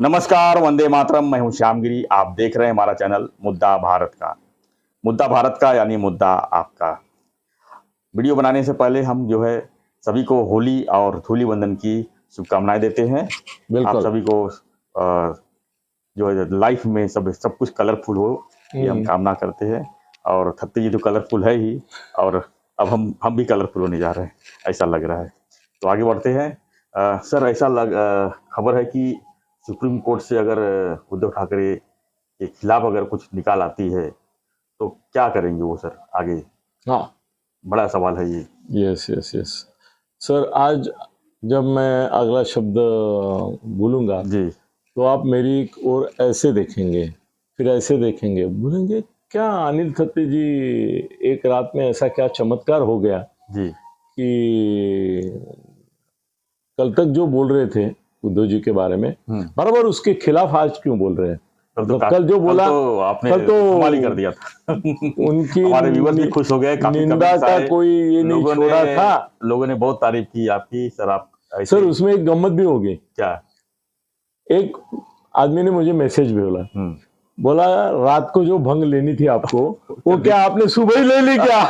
नमस्कार, वंदे मातरम। मैं हूं श्यामगिरी। आप देख रहे हैं हमारा चैनल मुद्दा भारत का। मुद्दा भारत का यानी मुद्दा आपका। वीडियो बनाने से पहले हम जो है सभी को होली और धूली वंदन की शुभकामनाएं देते हैं। आप सभी को जो है लाइफ में सब कुछ कलरफुल हो, ये हम कामना करते हैं। और खत्ती जी तो कलरफुल है ही, और अब हम भी कलरफुल होने जा रहे हैं, ऐसा लग रहा है। तो आगे बढ़ते हैं। सर, ऐसा खबर है कि सुप्रीम कोर्ट से अगर उद्धव ठाकरे के खिलाफ अगर कुछ निकाल आती है तो क्या करेंगे वो सर आगे? हाँ, बड़ा सवाल है ये। यस यस यस सर, आज जब मैं अगला शब्द बोलूँगा जी, तो आप मेरी ओर ऐसे देखेंगे, फिर ऐसे देखेंगे, बोलेंगे क्या अनिल खत्री जी एक रात में ऐसा क्या चमत्कार हो गया जी, कि कल तक जो बोल रहे थे उद्धव जी के बारे में बराबर उसके खिलाफ आज क्यों बोल रहे हैं? कल जो बोला तो आपने कल तो कमाल ही कर दिया था। उनकी हमारे व्यूअर्स भी खुश हो गए, काफी निंदा कमेंट्स का आए, कोई ये नहीं छोड़ा था। लोगों ने बहुत तारीफ की आपकी। सर आप सर उसमें एक गम्मत भी होगी। क्या? एक आदमी ने मुझे मैसेज भी बोला रात को जो भंग लेनी थी आपको वो क्या आपने सुबह ही ले ली क्या?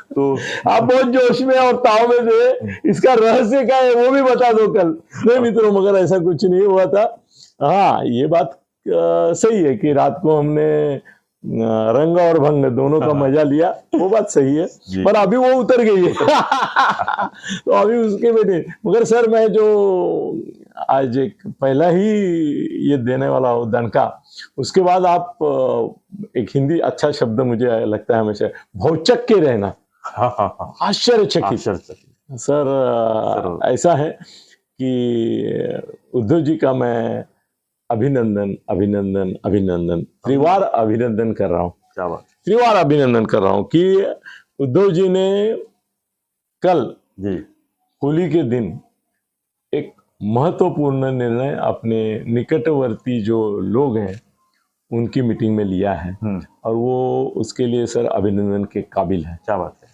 तो आप बहुत जोश में और ताव में थे, इसका रहस्य क्या है वो भी बता दो कल। नहीं मित्रों, मगर ऐसा कुछ नहीं हुआ था। हाँ, ये बात सही है कि रात को हमने रंग और भंग दोनों का मजा लिया, वो बात सही है, पर अभी वो उतर गई है। तो अभी उसके में नहीं। मगर सर, मैं जो आज एक पहला ही ये देने वाला हूँ दनका, उसके बाद आप एक हिंदी अच्छा शब्द मुझे लगता है हमेशा, भौचक के रहना, आश्चर्यचकित। सर ऐसा है कि उद्धव जी का मैं अभिनंदन अभिनंदन अभिनंदन त्रिवार अभिनंदन कर रहा हूँ। क्या बात? त्रिवार अभिनंदन कर रहा हूँ कि उद्धव जी ने कल होली के दिन एक महत्वपूर्ण निर्णय अपने निकटवर्ती जो लोग हैं उनकी मीटिंग में लिया है, और वो उसके लिए सर अभिनंदन के काबिल है। क्या बात है?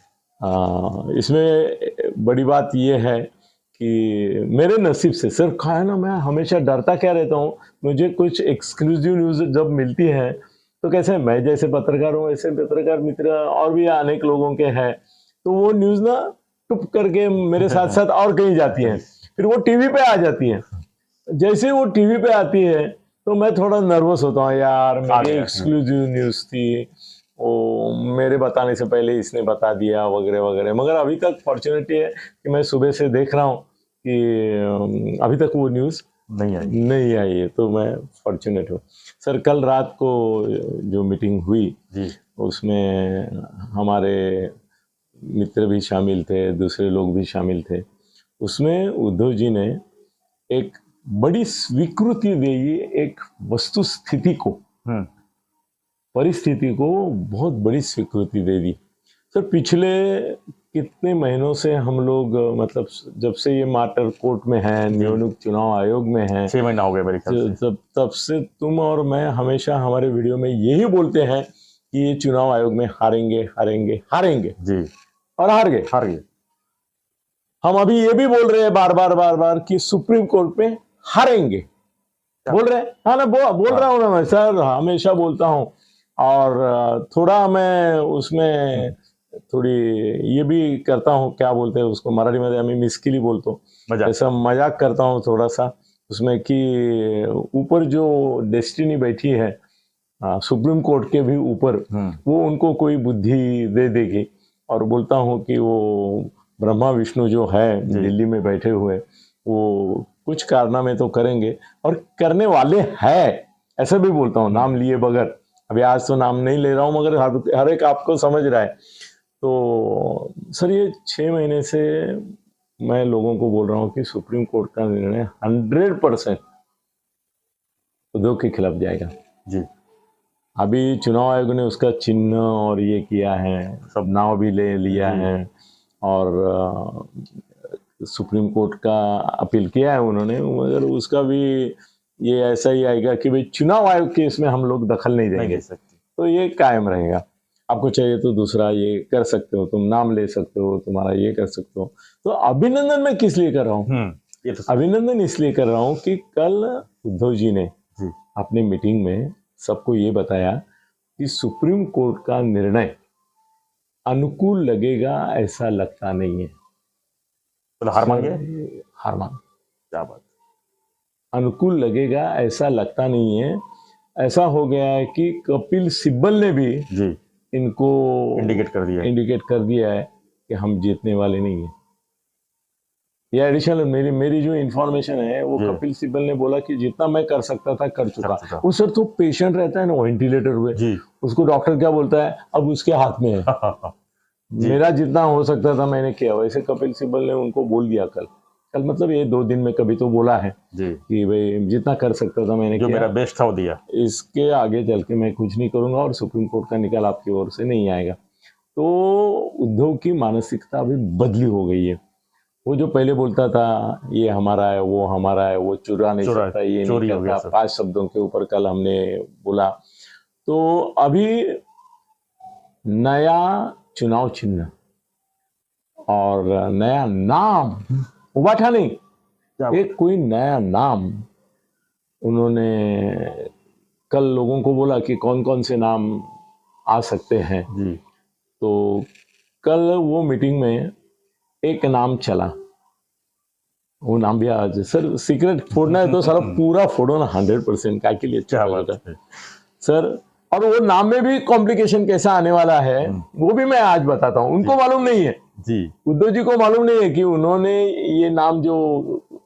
इसमें बड़ी बात यह है कि मेरे नसीब से सर कहा है ना, मैं हमेशा डरता क्या रहता हूँ, मुझे कुछ एक्सक्लूसिव न्यूज़ जब मिलती है तो कैसे मैं जैसे पत्रकार हूँ ऐसे पत्रकार मित्र और भी अनेक लोगों के हैं, तो वो न्यूज़ ना टुप करके मेरे साथ साथ और कहीं जाती है, फिर वो टीवी पे आ जाती है। जैसे वो टीवी पे आती है तो मैं थोड़ा नर्वस होता हूँ, यार मेरी एक्सक्लूसिव न्यूज़ थी, वो मेरे बताने से पहले इसने बता दिया वगैरह वगैरह। मगर अभी तक फॉर्चुनेटली है कि मैं सुबह से देख रहा हूँ कि अभी तक वो न्यूज़ नहीं आई है, तो मैं फॉर्चुनेट हूँ। सर कल रात को जो मीटिंग हुई उसमें हमारे मित्र भी शामिल थे, दूसरे लोग भी शामिल थे। उसमें उद्धव जी ने एक बड़ी स्वीकृति दी, एक वस्तु स्थिति को, परिस्थिति को बहुत बड़ी स्वीकृति दे दी। सर पिछले कितने महीनों से हम लोग, मतलब जब से ये मैटर कोर्ट में है, नियामक चुनाव आयोग में है, 6 महीना हो गया मेरे ख्याल से। तब से तुम और मैं हमेशा हमारे वीडियो में यही बोलते हैं कि ये चुनाव आयोग में हारेंगे हारेंगे हारेंगे जी, और हार गए। हम अभी ये भी बोल रहे हैं बार बार कि सुप्रीम कोर्ट में हारेंगे, बोल रहे हैं। हाँ ना, बोल रहा हूँ ना मैं सर, हमेशा बोलता हूँ। और थोड़ा मैं उसमें थोड़ी ये भी करता हूँ, क्या बोलते हैं उसको मराठी में, मैं मिस्किली बोलता हूँ, ऐसा मजाक करता हूँ थोड़ा सा उसमें कि ऊपर जो डेस्टिनी बैठी है सुप्रीम कोर्ट के भी ऊपर, वो उनको कोई बुद्धि दे देगी, और बोलता हूँ कि वो ब्रह्मा विष्णु जो है दिल्ली में बैठे हुए, वो कुछ कारनामे तो करेंगे और करने वाले हैं, ऐसा भी बोलता हूँ नाम लिए बगैर। अभी आज तो नाम नहीं ले रहा हूँ, मगर हर एक आपको समझ रहा है। तो सर ये 6 महीने से मैं लोगों को बोल रहा हूँ कि सुप्रीम कोर्ट का निर्णय 100% उद्धव के खिलाफ जाएगा जी। अभी चुनाव आयोग ने उसका चिन्ह और ये किया है, सब नाव भी ले लिया है, और सुप्रीम कोर्ट का अपील किया है उन्होंने, मगर उसका भी ये ऐसा ही आएगा कि भाई चुनाव आयोग के इसमें हम लोग दखल नहीं देंगे, तो ये कायम रहेगा। आपको चाहिए तो दूसरा ये कर सकते हो, तुम नाम ले सकते हो, तुम्हारा ये कर सकते हो। तो अभिनंदन मैं किस लिए कर रहा हूँ? अभिनंदन इसलिए कर रहा हूँ कि कल उद्धव जी ने जी अपनी मीटिंग में सबको ये बताया कि सुप्रीम कोर्ट का निर्णय अनुकूल लगेगा ऐसा लगता नहीं है। तो हार मान गए? हार मान, क्या बात। अनुकूल लगेगा ऐसा लगता नहीं है। ऐसा हो गया है कि कपिल सिब्बल ने भी जी इनको इंडिकेट कर दिया है। इंडिकेट कर दिया है कि हम जीतने वाले नहीं है। ये एडिशनल मेरी जो इंफॉर्मेशन है वो जी। कपिल सिब्बल ने बोला कि जितना मैं कर सकता था कर चुका। चुका। उस सर तो पेशेंट रहता है ना, वेंटिलेटर हुए, जी उसको डॉक्टर क्या बोलता है, अब उसके हाथ में है। जी। मेरा जितना हो सकता था मैंने किया। वैसे कपिल सिब्बल ने उनको बोल दिया कल मतलब ये 2 दिन में कभी तो बोला है जी कि भाई जितना कर सकता था मैंने जो किया, मेरा बेस्ट था वो दिया। इसके आगे चल के मैं कुछ नहीं करूंगा और सुप्रीम कोर्ट का निकाल आपकी ओर से नहीं आएगा। तो उद्धव की मानसिकता अभी बदली हो गई है। वो जो पहले बोलता था ये हमारा है, वो हमारा है, वो चुरा नहीं सकता, ये चोरी नहीं हो गया करता, सब। 5 शब्दों के ऊपर कल हमने बोला। तो अभी नया चुनाव चिन्ह और नया नाम उबाठा नहीं, क्या एक कोई नया नाम उन्होंने कल लोगों को बोला कि कौन कौन से नाम आ सकते हैं। जी तो कल वो मीटिंग में एक नाम चला, वो नाम भी आज सर सीक्रेट फोड़ना है तो सारा पूरा फोड़ो ना 100%। क्या के लिए क्या अच्छा बात होता है है। सर। और वो नाम में भी कॉम्प्लिकेशन कैसा आने वाला है वो भी मैं आज बताता हूँ। उनको मालूम नहीं है, जी उद्धव जी को मालूम नहीं है कि उन्होंने ये नाम जो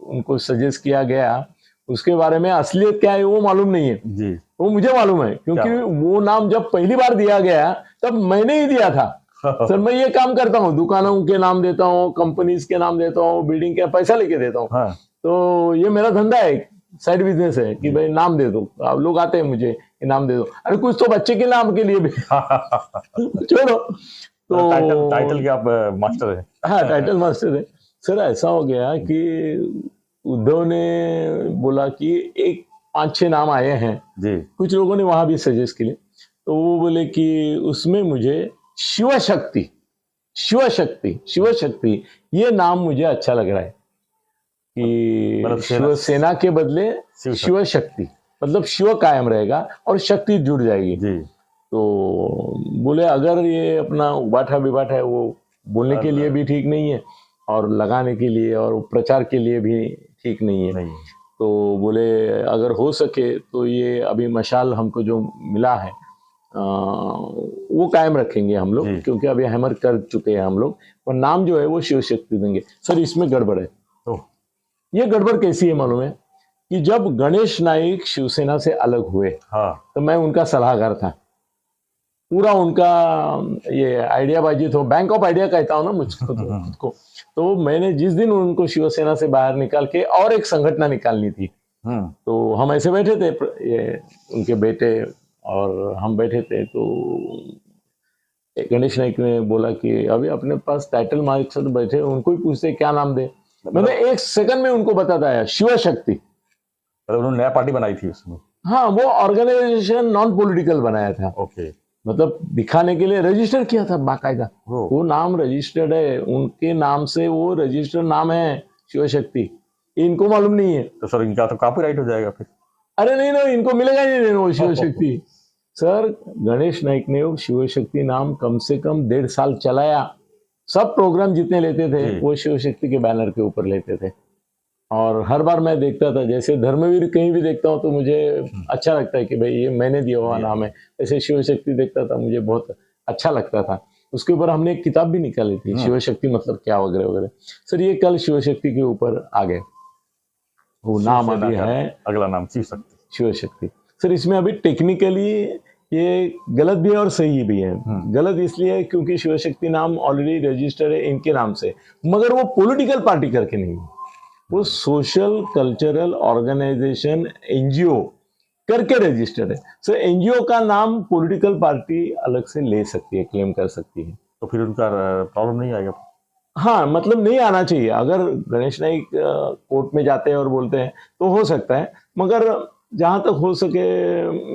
उनको सजेस्ट किया गया उसके बारे में असलियत क्या है वो मालूम नहीं है। जी वो मुझे मालूम है क्योंकि वो नाम जब पहली बार दिया गया तब मैंने ही दिया था। सर मैं ये काम करता हूँ, दुकानों के नाम देता हूँ, कंपनीज के नाम देता हूँ, बिल्डिंग के पैसा लेके देता हूँ। हाँ तो ये मेरा धंधा है, साइड बिजनेस है कि भाई नाम दे दो। अब लोग आते हैं मुझे कि नाम दे दो, अरे कुछ तो बच्चे के नाम के लिए भी छोड़ो। तो टाइटल के आप मास्टर हैं। हाँ टाइटल मास्टर है सर। ऐसा हो गया कि उद्धव ने बोला कि एक 5-6 नाम आए हैं, जी कुछ लोगों ने वहां भी सजेस्ट किए। तो वो बोले कि उसमें मुझे शिवशक्ति शिवशक्ति शिवशक्ति ये नाम मुझे अच्छा लग रहा है मतलब कि शिवसेना के बदले शिवशक्ति, मतलब शिव कायम रहेगा और शक्ति जुड़ जाएगी। जी तो बोले अगर ये अपना उबाठा बिबाठा है वो बोलने के लिए भी ठीक नहीं है और लगाने के लिए और प्रचार के लिए भी ठीक नहीं है। नहीं तो बोले अगर हो सके तो ये अभी मशाल हमको जो मिला है वो कायम रखेंगे हम लोग, क्योंकि अभी हैमर कर चुके हैं हम लोग, और नाम जो है वो शिव शक्ति देंगे। सर इसमें गड़बड़ है। तो ये गड़बड़ कैसी है मालूम है कि जब गणेश नाइक शिवसेना से अलग हुए हाँ तो मैं उनका सलाहकार था। पूरा उनका ये आइडियाबाजी तो बैंक ऑफ आइडिया कहता हूँ ना मुझको खुद को। तो मैंने जिस दिन उनको शिवसेना से बाहर निकाल के और एक संगठन निकालनी थी, तो हम ऐसे बैठे थे, ये उनके बेटे और हम बैठे थे। तो गणेश नाइक ने बोला कि अभी अपने पास टाइटल मास्टर बैठे, उनको ही पूछते क्या नाम दे। मैंने 1 सेकंड में उनको बता दिया शिव शक्ति। मतलब उन्होंने नया पार्टी बनाई थी उसमें। हाँ वो ऑर्गेनाइजेशन नॉन पॉलिटिकल बनाया था। ओके मतलब दिखाने के लिए रजिस्टर किया था बाकायदा, वो नाम रजिस्टर्ड है, उनके नाम से वो रजिस्टर्ड नाम है शिव शक्ति। इनको मालूम नहीं है। तो सर इनका तो कॉपीराइट हो जाएगा फिर। अरे नहीं ना, इनको मिलेगा ही नहीं वो शिव शक्ति। सर गणेश नाइक ने शिव शक्ति नाम कम से कम 1.5 साल चलाया। सब प्रोग्राम जितने लेते थे वो शिव शक्ति के बैनर के ऊपर लेते थे। और हर बार मैं देखता था, जैसे धर्मवीर कहीं भी देखता हूँ तो मुझे अच्छा लगता है कि भाई ये मैंने दिया हुआ नाम है। ऐसे शिव शक्ति देखता था, मुझे बहुत अच्छा लगता था। उसके ऊपर हमने एक किताब भी निकाली थी, शिव शक्ति मतलब क्या वगैरह वगैरह। सर ये कल शिव शक्ति के ऊपर आ गए, वो नाम अभी है अगला नाम शिव शक्ति। शिव शक्ति। सर इसमें अभी टेक्निकली ये गलत भी है और सही भी है। गलत इसलिए है क्योंकि शिव शक्ति नाम ऑलरेडी रजिस्टर है इनके नाम से, मगर वो पॉलिटिकल पार्टी करके नहीं, वो सोशल कल्चरल ऑर्गेनाइजेशन एनजीओ करके रजिस्टर है। सो एनजीओ का नाम पॉलिटिकल पार्टी अलग से ले सकती है, क्लेम कर सकती है। तो फिर उनका प्रॉब्लम नहीं आएगा। हाँ मतलब नहीं आना चाहिए। अगर गणेश नाइक कोर्ट में जाते हैं और बोलते हैं तो हो सकता है, मगर जहां तक हो सके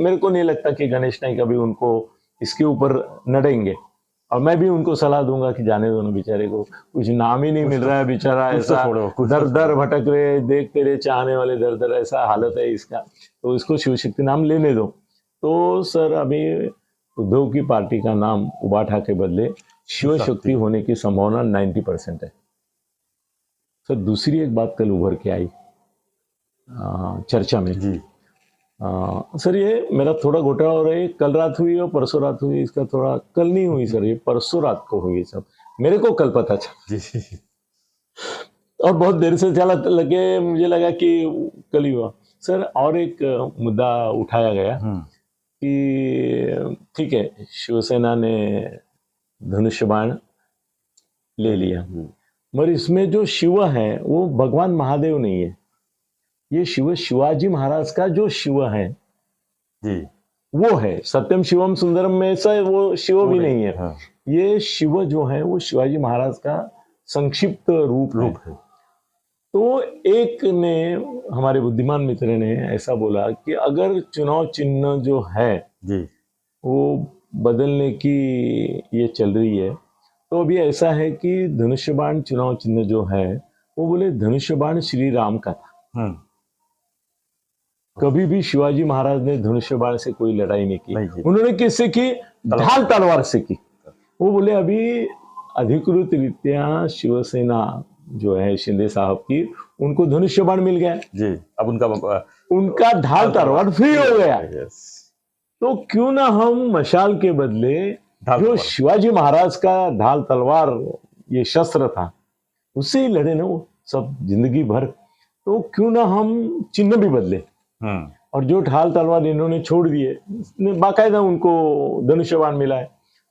मेरे को नहीं लगता कि गणेश नाइक अभी उनको इसके ऊपर नड़ेंगे। और मैं भी उनको सलाह दूंगा कि जाने दो ना बेचारे को, कुछ नाम ही नहीं मिल रहा है बेचारा, ऐसा दर दर भटक रहे, देख तेरे चाहने वाले दर दर, ऐसा हालत है इसका, तो इसको शिव शक्ति नाम लेने दो। तो सर अभी उद्धव की पार्टी का नाम उबाठा के बदले शिव शक्ति होने की संभावना 90% है। सर दूसरी एक बात कल उभर के आई चर्चा में जी। सर ये मेरा थोड़ा घोटाला हो रहा है, कल रात हुई और परसों रात हुई, इसका थोड़ा कल नहीं हुई सर, ये परसों रात को हुई सब, मेरे को कल पता चला जी। और बहुत देर से चला लगे, मुझे लगा कि कल ही हुआ। सर और एक मुद्दा उठाया गया कि ठीक है शिवसेना ने धनुष्य बाण ले लिया, मगर इसमें जो शिव है वो भगवान महादेव नहीं है, ये शिव शिवाजी महाराज का जो शिव है जी वो है, सत्यम शिवम सुंदरम में से वो शिव भी नहीं है। हाँ। ये शिव जो है वो शिवाजी महाराज का संक्षिप्त रूप है। तो एक ने, हमारे बुद्धिमान मित्र ने ऐसा बोला कि अगर चुनाव चिन्ह जो है जी वो बदलने की ये चल रही है, तो अभी ऐसा है कि धनुष्य बाण चुनाव चिन्ह जो है वो बोले धनुष्य बाण श्री राम का था। कभी भी शिवाजी महाराज ने धनुष्य बाण से कोई लड़ाई नहीं की, उन्होंने किससे की? ढाल तलवार से की। वो बोले अभी अधिकृत रीत्या शिवसेना जो है शिंदे साहब की, उनको धनुष्य बाण मिल गया जी, अब उनका ढाल तलवार फ्री हो गया। तो क्यों ना हम मशाल के बदले जो शिवाजी महाराज का ढाल तलवार ये शस्त्र था उससे ही लड़े ना वो सब जिंदगी भर, तो क्यों ना हम चिन्ह भी बदले और जो ढाल तलवार इन्होंने छोड़ दिए, बाकायदा उनको धनुष्य बाण मिला है,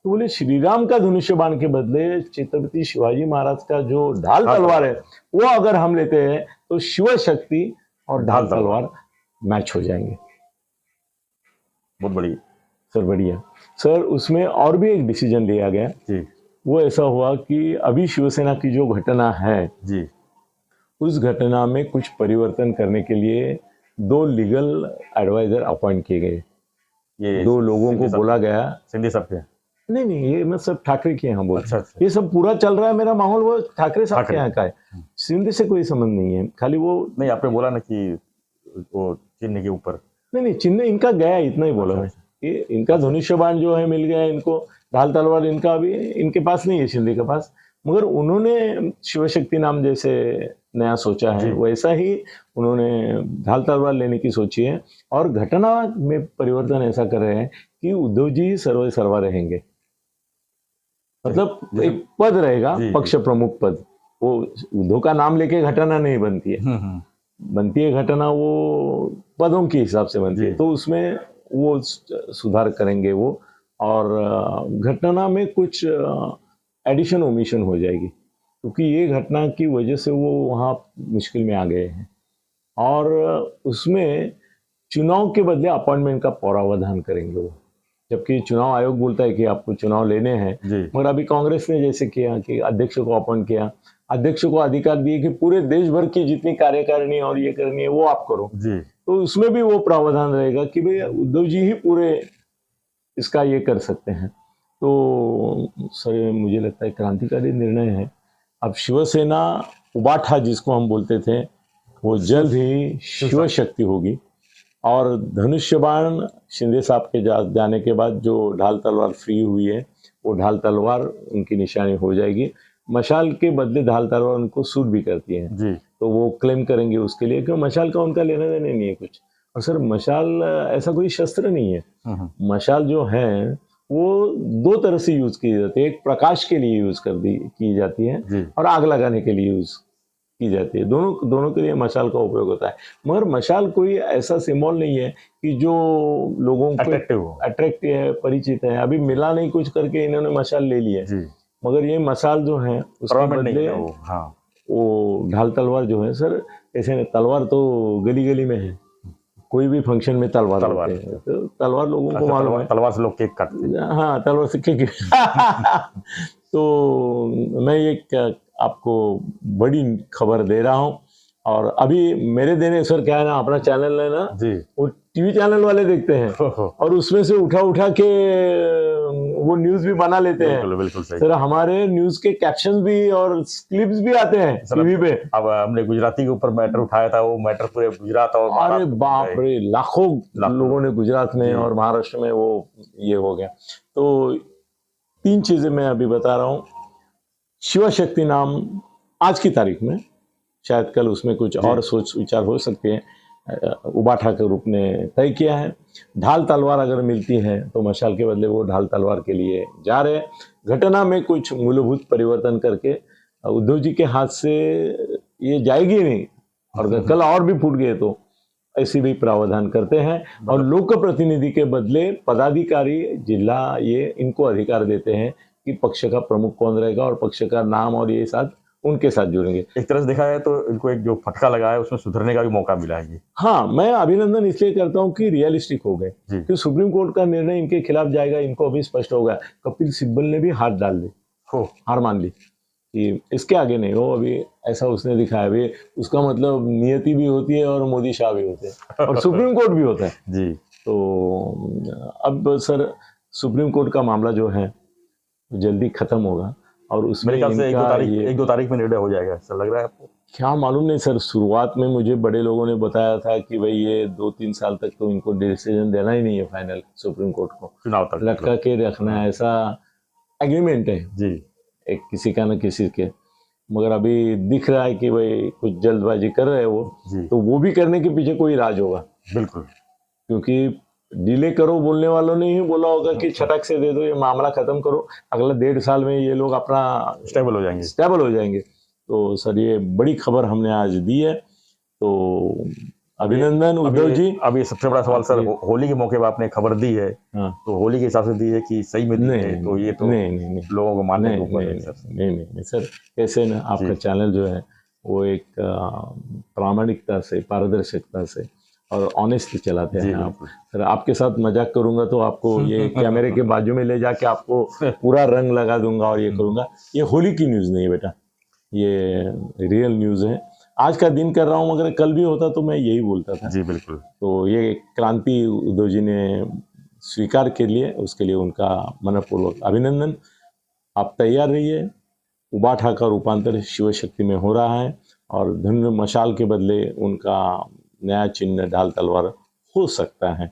तो बोले श्री राम का धनुष्य बाण के बदले छत्रपति शिवाजी महाराज का जो ढाल तलवार है वो अगर हम लेते हैं तो शिव शक्ति और ढाल तलवार मैच हो जाएंगे। बहुत बढ़िया सर, बढ़िया सर। उसमें और भी एक डिसीजन लिया गया जी। वो ऐसा हुआ कि अभी शिवसेना की जो घटना है जी, उस घटना में कुछ परिवर्तन करने के लिए 2 लीगल एडवाइजर अपॉइंट किए गए। ये 2 लोगों को बोला गया। सिंधे साहब के? नहीं, ये मैं सब ठाकरे के यहाँ बोल। अच्छा। ये सब पूरा चल रहा है मेरा माहौल, वो ठाकरे साहब के यहाँ का है, सिंधे से कोई संबंध नहीं है। खाली वो नहीं, आपने बोला ना कि वो चिन्ह के ऊपर, नहीं चिन्ह इनका गया, इतना ही बोला मैं। ये इनका धनुष्य बाण जो है मिल गया इनको, ढाल तलवार इनका अभी इनके पास नहीं है, शिंदे के पास, मगर उन्होंने शिव शक्ति नाम जैसे नया सोचा है वैसा ही उन्होंने ढाल तलवार लेने की सोची है। और घटना में परिवर्तन ऐसा कर रहे हैं कि उद्धव जी ही सर्वे सर्वा रहेंगे, मतलब एक पद रहेगा पक्ष प्रमुख पद, वो उद्धव का नाम लेके घटना नहीं बनती है, बनती है घटना वो पदों के हिसाब से बनती है, तो उसमें वो सुधार करेंगे वो, और घटना में कुछ एडिशन ओमिशन हो जाएगी, क्योंकि ये घटना की वजह से वो वहाँ मुश्किल में आ गए हैं। और उसमें चुनाव के बदले अपॉइंटमेंट का प्रावधान करेंगे वो, जबकि चुनाव आयोग बोलता है कि आपको चुनाव लेने हैं, मगर अभी कांग्रेस ने जैसे किया कि अध्यक्ष को अपॉइंट किया, अध्यक्ष को अधिकार दिए कि पूरे देश भर की जितनी कार्यकारिणी और ये करनी है वो आप करो जी। तो उसमें भी वो प्रावधान रहेगा कि भाई उद्धव जी ही पूरे इसका ये कर सकते हैं। तो सर मुझे लगता है क्रांतिकारी निर्णय है। अब शिवसेना उबाठा जिसको हम बोलते थे वो जल्द ही शिव शक्ति होगी, और धनुष्य बाण शिंदे साहब के जाने के बाद जो ढाल तलवार फ्री हुई है वो ढाल तलवार उनकी निशानी हो जाएगी। मशाल के बदले ढाल तलवार उनको सूट भी करती है जी, तो वो क्लेम करेंगे उसके लिए, क्योंकि मशाल का उनका लेना देना नहीं है कुछ। और सर मशाल ऐसा कोई शस्त्र नहीं है, मशाल जो है वो 2 तरह से यूज की जाती है, एक प्रकाश के लिए यूज की जाती है और आग लगाने के लिए यूज की जाती है, दोनों के लिए मशाल का उपयोग होता है। मगर मशाल कोई ऐसा सिंबल नहीं है कि जो लोगों को अट्रैक्टिव है, परिचित है। अभी मिला नहीं कुछ करके इन्होंने मशाल ले लिया है, मगर ये मशाल जो है उसके बदले वो ढाल तलवार जो है सर, ऐसे तलवार तो गली गली में है, कोई भी फंक्शन में तलवार है, तो तलवार लोगों को मालूम है, तलवार से लोग केक काटते हैं। हाँ, तलवार से केक तो मैं एक आपको बड़ी खबर दे रहा हूँ, और अभी मेरे देने सर क्या है ना, अपना चैनल है ना जी, वो टीवी चैनल वाले देखते हैं और उसमें से उठा के वो न्यूज भी बना लेते हैं। बिल्कुल बिल्कुल सही। सर हमारे न्यूज के कैप्शन भी और क्लिप्स भी आते हैं सर, टीवी पे। अब हमने गुजराती के ऊपर मैटर उठाया था, वो मैटर पूरे गुजरात और अरे महाराष्ट्र में बाप गए। रे, लाखों लोगों ने गुजरात में जी। और महाराष्ट्र में वो ये हो गया। तो 3 चीजें मैं अभी बता रहा हूँ। शिव शक्ति नाम आज की तारीख में, शायद कल उसमें कुछ जी। और सोच विचार हो सकते हैं, उबा ठाकर ग्रुप ने तय किया है। ढाल तलवार अगर मिलती है तो मशाल के बदले वो ढाल तलवार के लिए जा रहे हैं। घटना में कुछ मूलभूत परिवर्तन करके उद्धव जी के हाथ से ये जाएगी नहीं, और अगर कल और भी फूट गए तो ऐसी भी प्रावधान करते हैं। और लोक प्रतिनिधि के बदले पदाधिकारी जिला ये इनको अधिकार देते हैं कि पक्ष का प्रमुख कौन रहेगा और पक्ष का नाम और ये साथ उनके साथ जुड़ेंगे। एक तरह से देखा है तो इनको एक जो फटका लगा है उसमें सुधरने का भी मौका मिला है। हाँ, मैं अभिनंदन इसलिए करता हूँ कि रियलिस्टिक हो गए, कि सुप्रीम कोर्ट का निर्णय इनके खिलाफ जाएगा, इनको अभी स्पष्ट हो गया। कपिल सिब्बल ने भी हाथ डाल दी, हार मान ली कि इसके आगे नहीं हो, अभी ऐसा उसने दिखाया। अभी उसका मतलब नियति भी होती है और मोदी शाह भी होते हैं और सुप्रीम कोर्ट भी होता है जी। तो अब सर सुप्रीम कोर्ट का मामला जो है जल्दी खत्म होगा और उसमें मेरे ख्याल से एक दो तारीख में निर्णय हो जाएगा, ऐसा लग रहा है आपको? क्या मालूम नहीं सर। शुरुआत में मुझे बड़े लोगों ने बताया था कि भाई ये 2-3 साल तक तो इनको डिसीजन देना ही नहीं है फाइनल, सुप्रीम कोर्ट को चुनाव तक लटका के रखना है, ऐसा एग्रीमेंट है जी, एक किसी का न किसी के। मगर अभी दिख रहा है कि भाई कुछ जल्दबाजी कर रहे हैं वो, तो वो भी करने के पीछे कोई राज होगा। बिल्कुल, क्योंकि डिले करो बोलने वालों ने ही बोला होगा कि छटक से दे दो, ये मामला खत्म करो, अगला 1.5 साल में ये लोग अपना स्टेबल हो जाएंगे। तो सर ये बड़ी खबर हमने आज दी है, तो अभिनंदन उद्धव जी। अब ये सबसे बड़ा सवाल सर, होली के मौके पर आपने खबर दी है, तो होली के हिसाब से दी है कि सही में दी है? तो ये तो नहीं लोगों को मानने के ऊपर है सर। नहीं सर, कैसे ना आपका चैनल जो है वो एक प्रामाणिकता से, पारदर्शिता से और ऑनेस्टली चलाते हैं आप। सर आपके साथ मजाक करूंगा तो आपको ये कैमरे के बाजू में ले जाके आपको पूरा रंग लगा दूंगा और ये करूंगा। ये होली की न्यूज़ नहीं है बेटा, ये रियल न्यूज़ है। आज का दिन कर रहा हूँ, मगर कल भी होता तो मैं यही बोलता था। जी बिल्कुल। तो ये क्रांति उद्धव जी ने स्वीकार के लिए, उसके लिए उनका मनपूर्वक अभिनंदन। आप तैयार रहिए, उबा ठाकर रूपांतर शिव शक्ति में हो रहा है और धनुष मशाल के बदले उनका नया चिन्ह ढाल तलवार हो सकता है।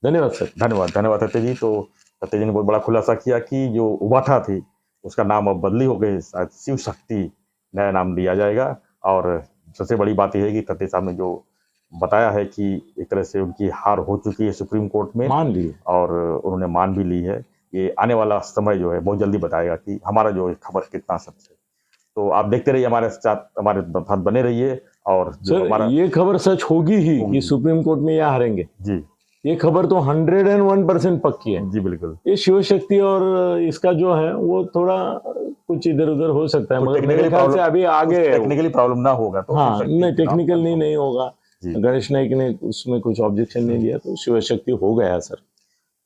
धन्यवाद सर। धन्यवाद सत्य जी। तो सत्य जी ने बहुत बड़ा खुलासा किया कि जो उबाठा थी उसका नाम अब बदली हो गई, शायद शिव शक्ति नया नाम दिया जाएगा। और सबसे बड़ी बात यह है कि सत्य साहब ने जो बताया है कि एक तरह से उनकी हार हो चुकी है सुप्रीम कोर्ट में, मान ली और उन्होंने मान भी ली है। ये आने वाला समय जो है बहुत जल्दी बताएगा कि हमारा जो खबर कितना सच है। तो आप देखते रहिए, हमारे साथ बने रहिए। और सर ये खबर सच होगी ही कि सुप्रीम कोर्ट में ये हारेंगे जी। ये खबर तो 101% पक्की है जी। बिल्कुल। ये शिव शक्ति और इसका जो है वो थोड़ा कुछ इधर उधर हो सकता है, मगर मेरे ख्याल से अभी आगे टेक्निकली प्रॉब्लम ना होगा तो हाँ, नहीं टेक्निकल नहीं होगा। गणेश नाइक ने उसमें कुछ ऑब्जेक्शन नहीं दिया तो शिव शक्ति हो गया सर।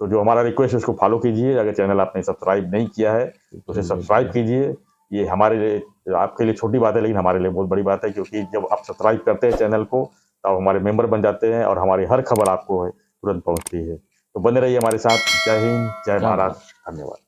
तो जो हमारा रिक्वेस्ट है उसको फॉलो कीजिए। अगर चैनल आपने सब्सक्राइब नहीं किया है तो उसे सब्सक्राइब कीजिए। ये हमारे लिए, आपके लिए छोटी बात है लेकिन हमारे लिए बहुत बड़ी बात है, क्योंकि जब आप सब्सक्राइब करते हैं चैनल को तो हमारे मेंबर बन जाते हैं और हमारी हर खबर आपको तुरंत पहुंचती है। तो बने रहिए हमारे साथ। जय हिंद, जय महाराष्ट्र, धन्यवाद।